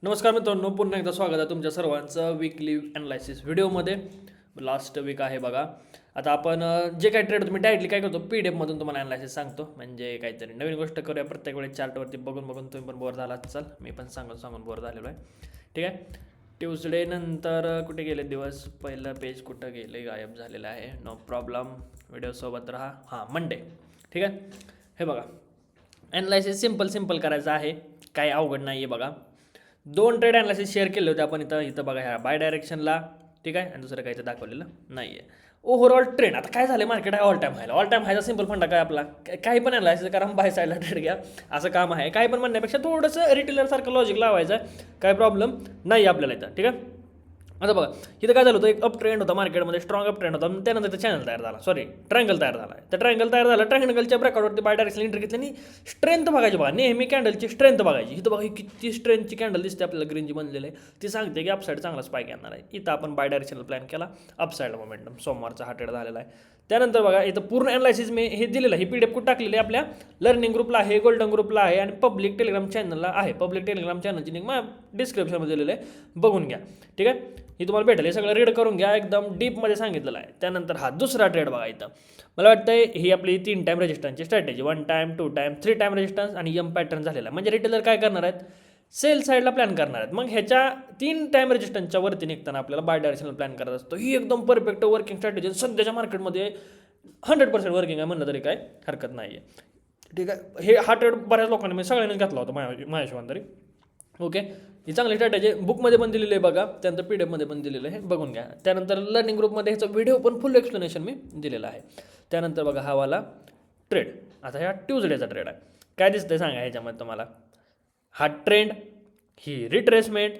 नमस्कार मित्रांनो, पुन्हा एकदा स्वागत आहे तुमच्या सर्वांचं वीकली ॲनालायसिस व्हिडिओमध्ये. लास्ट वीक आहे बघा. आता आपण जे काही ट्रेड होतो मी डायरेक्टली काय करतो PDF मधून तुम्हाला ॲनालायसिस सांगतो. म्हणजे काहीतरी नवीन गोष्ट करूया. प्रत्येक वेळेस चार्टवरती बघून बघून तुम्ही पण बोर झाला असाल, मी पण सांगून सांगून बोर झालेलो आहे. ठीक आहे. ट्यूजडे नंतर कुठे गेले दिवस, पहिलं पेज कुठं गेले, गायब झालेलं आहे. नो प्रॉब्लेम, व्हिडिओसोबत राहा. हां, मंडे. ठीक आहे. हे बघा, ॲनालायसिस सिम्पल करायचं आहे, काही अवघड नाही आहे बघा. दोन ट्रेड ॲनालिसिस शेअर केले होते आपण इथं बघा, ह्या बाय डायरेक्शनला. ठीक आहे. आणि दुसरं काही इथं दाखवलेलं नाही आहे. ओव्हरऑल ट्रेंड आता काय झालं, मार्केट आहे ऑल टाइम हायचा सिम्पल फंडा काय आपला, काही पण ॲनालायसिस करा, बाय साईडला ट्रेड घ्या, असं काम आहे. काही पण म्हणण्यापेक्षा थोडंसं रिटेलरसारखं लॉजिक लावायचं आहे, काय प्रॉब्लेम नाही आपल्याला इथं. ठीक आहे. आता बघा, इथं काय झालं होतं, एक अप ट्रेंड होता मार्केटमध्ये, स्ट्रॉंग अप ट्रेंड होता. त्यानंतर इथं चॅनल तयार झाला, ट्रायंगल तयार झाला. तर ट्रायंगल तयार झाला, ट्रायंगलच्या ब्रेकआउटवरती बाय डायरेक्शन एंट्री घेतली आणि स्ट्रेंथ बघायची बघा, नेहमी कॅन्डलची स्ट्रेंथ बघायची. इथं बघा, किती स्ट्रेंथची कॅन्डल दिसते आपल्याला, ग्रीन जी बनलेली आहे, ती सांगते की अपसाईड चांगला स्पाइक येणार आहे. इथं आपण बाय डायरेक्शनल प्लॅन केला, अपसाईड मोमेंटम, सोमवारचा हा ट्रेड झालेला आहे. त्यानंतर बघा, इथं पूर्ण ॲनालायसिस मी हे दिलेलं आहे, ही PDF कुठं टाकलेली आहे, आपल्या लर्निंग ग्रुपला आहे, गोल्डन ग्रुपला आहे आणि पब्लिक टेलिग्राम चॅनलला आहे. पब्लिक टेलिग्राम चॅनलची लिंक मग डिस्क्रिप्शनमध्ये दिलेलं आहे, बघून घ्या. ठीक आहे. ही तुम्हाला भेटेल, हे सगळं रीड करून घ्या, एकदम डीपमध्ये सांगितलेलं आहे. त्यानंतर हा दुसरा ट्रेड बघा. इथं मला वाटतं ही आपली 3 टाईम रेजिस्टन्सची strategy, 1 time 2 time 3 time resistance आणि एम पॅटर्न झालेला आहे. म्हणजे रिटेलर काय करणार आहेत, सेल साईडला प्लॅन करणार आहेत. मग ह्याच्या 3 टाईम रेजिस्टन्सच्या वरती निघताना आपल्याला बाय डायरेक्शनल प्लॅन करायचा असतो. ही एकदम परफेक्ट वर्किंग स्ट्रॅटेजी सध्याच्या मार्केटमध्ये 100% वर्किंग आहे म्हणलं तरी काय हरकत नाही आहे. ठीक आहे. हे हा ट्रेड बऱ्याच लोकांनी म्हणजे सगळ्यांनीच घातला होता माझ्या हिशोबाने तरी. ओके, ही चांगली स्ट्रॅटेजी बुकमध्ये पण दिलेली आहे बघा, त्यानंतर PDF मध्ये पण दिलेलं आहे, बघून घ्या. त्यानंतर लर्निंग ग्रुपमध्ये ह्याचा व्हिडिओ पण फुल एक्सप्लेनेशन मी दिलेलं आहे. त्यानंतर बघा, हा वाला ट्रेड, आता ह्या ट्यूजडेचा ट्रेड आहे. काय दिसतंय सांगा ह्याच्यामध्ये तुम्हाला, हा ट्रेंड, ही रिट्रेसमेंट,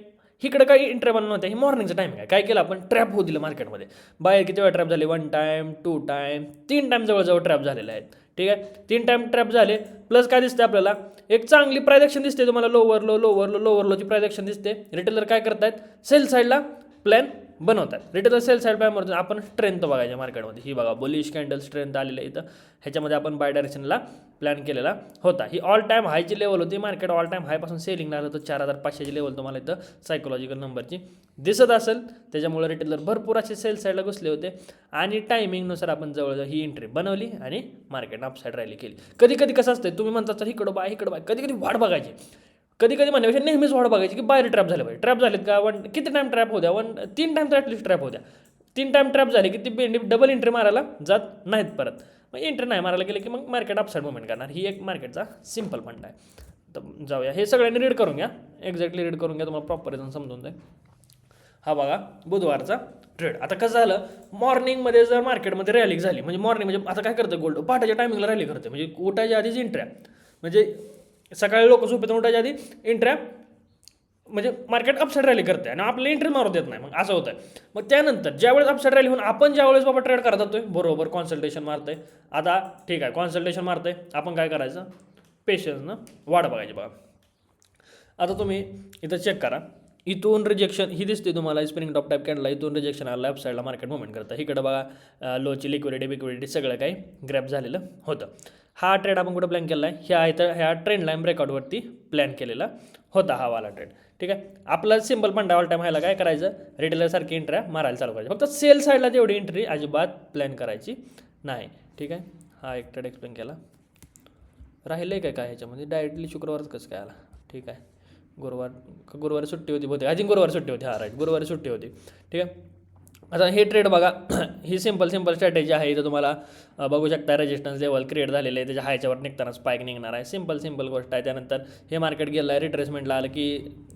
इकडं काही इंट्रे बनवून नव्हत्या, ही मॉर्निंगचं टायमिंग आहे. काय केलं आपण, ट्रॅप होऊ दिलं मार्केटमध्ये. बाहेर किती वेळा ट्रॅप झाले, 1 टाईम 2 टाईम 3 टाईम जवळजवळ ट्रॅप झालेले आहेत. ठीक आहे. 3 टाईम ट्रॅप झाले, प्लस काय दिसते आपल्याला, एक चांगली प्राइस ॲक्शन दिसते तुम्हाला, लोवर लोची प्राइस ॲक्शन दिसते. रिटेलर काय करतायत, सेल साईडला प्लॅन बनवतात. रिटेलर सेल साईड प्लॅन बनवतात. आपण स्ट्रेंथ बघायच्या मार्केटमध्ये, ही बघा बुलिश कॅन्डल स्ट्रेंथ आलेलं आहे इथं, ह्याच्यामध्ये आपण बाय डायरेक्शनला प्लॅन केलेला होता. ही ऑल टाईम हायची लेवल होती, मार्केट ऑल टाईम हायपासून सेलिंग लागलं होतं. 4500ची लेवल तुम्हाला इथं सायकोलॉजिकल नंबरची दिसत असेल. त्याच्यामुळे रिटेलर भरपूर असे सेल साईडला घुसले होते आणि टायमिंगनुसार आपण जवळजवळ ही एंट्री बनवली आणि मार्केट अपसाईड रॅली केली. कधी कधी कसं असतं, तुम्ही म्हणता तर इकडं बाय, कधी कधी वाढ बघायची, कधी कधी म्हणण्यापेक्षा नेहमीच वाढ बघायची की बाहेर ट्रॅप झाले पाहिजे. ट्रॅप झालेत का, किती टाईम ट्रॅप होऊ द्या, 3 टाईम तर ॲटलिस्ट ट्रॅप होऊ द्या. 3 टाईम ट्रॅप झाले की ती डबल एंट्री मारायला जात नाहीत परत. मग एंट्री नाही मारायला गेले की मग मार्केट अपसाईड मुवमेंट करणार. ही एक मार्केटचा सिम्पल फंड आहे. तर जाऊया, हे सगळ्यांनी रीड करून घ्या, एक्झॅक्टली रीड करून घ्या, तुम्हाला प्रॉपर रिझन समजून जाईल. हा बघा बुधवारचा ट्रेड. आता कसं झालं, मॉर्निंगमध्ये जर मार्केटमध्ये रॅली झाली, म्हणजे मॉर्निंग म्हणजे आता काय करतं गोल्ड, पहाटेच्या टायमिंगला रॅली करते, म्हणजे उठायच्या आधीच इंट्र्या, म्हणजे सकाळी लोक झोपेतून उठायच्या आधी इंट्र्या, म्हणजे मार्केट अपसाईड रॅली करते आणि आपल्याला एंट्री मारू देत नाही. मग असं होतं. मग त्यानंतर ज्यावेळेस अपसाईड रॅली होऊन आपण ज्यावेळेस बाबा ट्रेड करत जातोय, बरोबर कॉन्सल्टेशन मारतोय. आता ठीक आहे, कॉन्सल्टेशन मारतोय, आपण काय करायचं, पेशन्सनं वाढ बघायची बघा. आता तुम्ही इथं चेक करा, इथून रिजेक्शन ही दिसते तुम्हाला, स्प्रिंग टॉप टाईप कॅन्डल, इथून रिजेक्शन आलं, लेफ्ट साईडला मार्केट मुवमेंट करतं. इकडं बघा लोची लिक्विडिटी सगळं काही ग्रॅप झालेलं होतं. हा ट्रेड आपण कुठं प्लॅन केला आहे, ह्या ट्रेंड लाईन ब्रेकआउटवरती प्लॅन केलेला होता हा वाला ट्रेड. ठीक आहे. आपला सिम्पल फंडा ऑल टाईम व्हायला काय करायचं, रिटेलरसारखी एंट्र्या मारायला चालू करायची, फक्त सेल साईडला तेवढी एंट्री अजिबात प्लॅन करायची नाही. ठीक आहे. हा एक ट्रेड एक्सप्लेन केला. राहिलं आहे काय ह्याच्यामध्ये, डायरेक्टली शुक्रवारच कसं काय आला. ठीक आहे. गुरुवारी सुट्टी होती बहुतेक, अजून गुरुवारी सुट्टी होती, हा राईट, गुरुवारी सुट्टी होती. ठीक आहे. आता हे ट्रेड बघा, ही सिम्पल स्ट्रॅटेजी आहे. इथं तुम्हाला बघू शकता, रेजिस्टन्स लेवल क्रिएट झालेलं आहे, त्याच्या हायच्यावर निघताना स्पाइक निघणार आहे. सिम्पल गोष्ट आहे. त्यानंतर हे मार्केट गेलं आहे, रिट्रेसमेंटला आलं की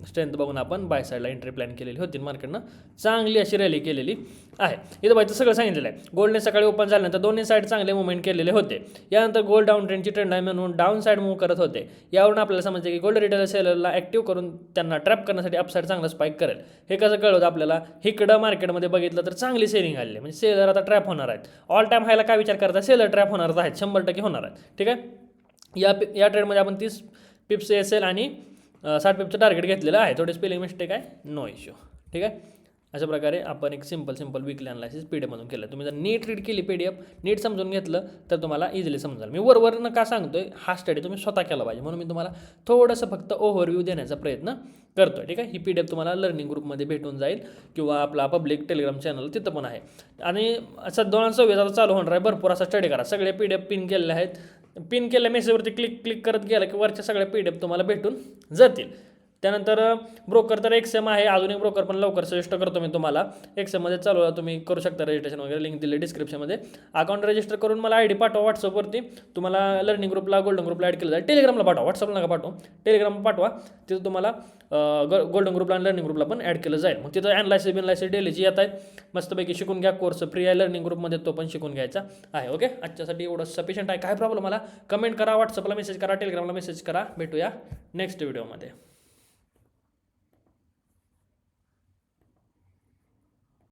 स्ट्रेंथ बघून आपण बाय साईडला एंट्री प्लॅन केलेली होती. मार्केटनं चांगली अशी रॅली केलेली आहे. इथं बायचं सगळं सांगितलेलं आहे. गोल्डने सकाळी ओपन झाल्यानंतर दोन्ही साईड चांगले मुवमेंट केलेले होते. यानंतर गोल्ड डाऊन ट्रेंडची ट्रेंड आहे म्हणून डाऊन साईड मूव्ह करत होते. यावरून आपल्याला समजते की गोल्ड रिटेलर सेलरला ॲक्टिव्ह करून त्यांना ट्रॅप करण्यासाठी अपसाईड चांगलं स्पाइक करेल. हे कसं कळलं होतं आपल्याला, इकडं मार्केटमध्ये बघितलं तर चांगली सेलिंग आली, म्हणजे सेलर आता ट्रॅप होणार आहेत. ऑल टाईम हायला काय विचार करता, सेलर ट्रॅप होणार आहेत, 100% होणार आहेत. ठीक आहे. या ट्रेडमध्ये आपण 30 पिप्स असेल आणि 60 पिप्सचं टार्गेट घेतलेलं आहे. थोडे स्पेलिंग मिस्टेक आहे, नो इश्यू. ठीक आहे. अशा प्रकारे आपण एक simple weekly analysis P D एफमधून केलं. तुम्ही जर नीट रीड केली पी डी एफ, नीट समजून घेतलं तर तुम्हाला इझिली समजाल. मी वरवरनं का सांगतोय, हा स्टडी तुम्ही स्वतः केला पाहिजे म्हणून मी तुम्हाला थोडंसं फक्त ओव्हरव्ह्यू देण्याचा प्रयत्न करतो आहे. ठीक आहे. ही पी डी एफ तुम्हाला लर्निंग ग्रुपमध्ये भेटून जाईल किंवा आपला पब्लिक टेलिग्राम चॅनल तिथं पण आहे. आणि असं 2026 आता चालू होणार आहे, भरपूर असा स्टडी करा. सगळे पी डी एफ पिन केलेले आहेत. पिन केलेल्या मेसेजवरती क्लिक करत गेला की वरच्या सगळ्या पी डी एफ तुम्हाला भेटून जातील. त्यानंतर ब्रोकर तर एक्सएम आहे, अजून एक ब्रोकर पण लवकर सजेस्ट करतो मी तुम्हाला. एक्सएममध्ये चालू तुम्ही करू शकता रजिस्ट्रेशन वगैरे, लिंक दिली डिस्क्रिप्शनमध्ये. अकाउंट रजिस्टर करून मला आय डी पाठवा व्हॉट्सअपवरती. तुम्हाला लर्निंग ग्रुपला गोल्डन ग्रुपला ॲड केलं जाईल. टेलिग्रामला पाठवा, व्हॉट्सअपला नका पाठवा, टेलिग्रामला पाठवा. तिथं तुम्हाला गोल्डन ग्रुपला आणि लर्निंग ग्रुपला पण ॲड केलं जाईल. मग तिथं ॲनालायसिस डेलीची येत आहेत, मस्तपैकी शिकून घ्या. कोर्स फ्री आहे लर्निंग ग्रुपमध्ये, तो पण शिकून घ्यायचा आहे. ओके, आजच्यासाठी एवढं सफिशियंट आहे. काय प्रॉब्लेम मला कमेंट करा, व्हॉट्सअपला मेसेज करा, टेलिग्रामला मेसेज करा. भेटूया नेक्स्ट व्हिडिओमध्ये.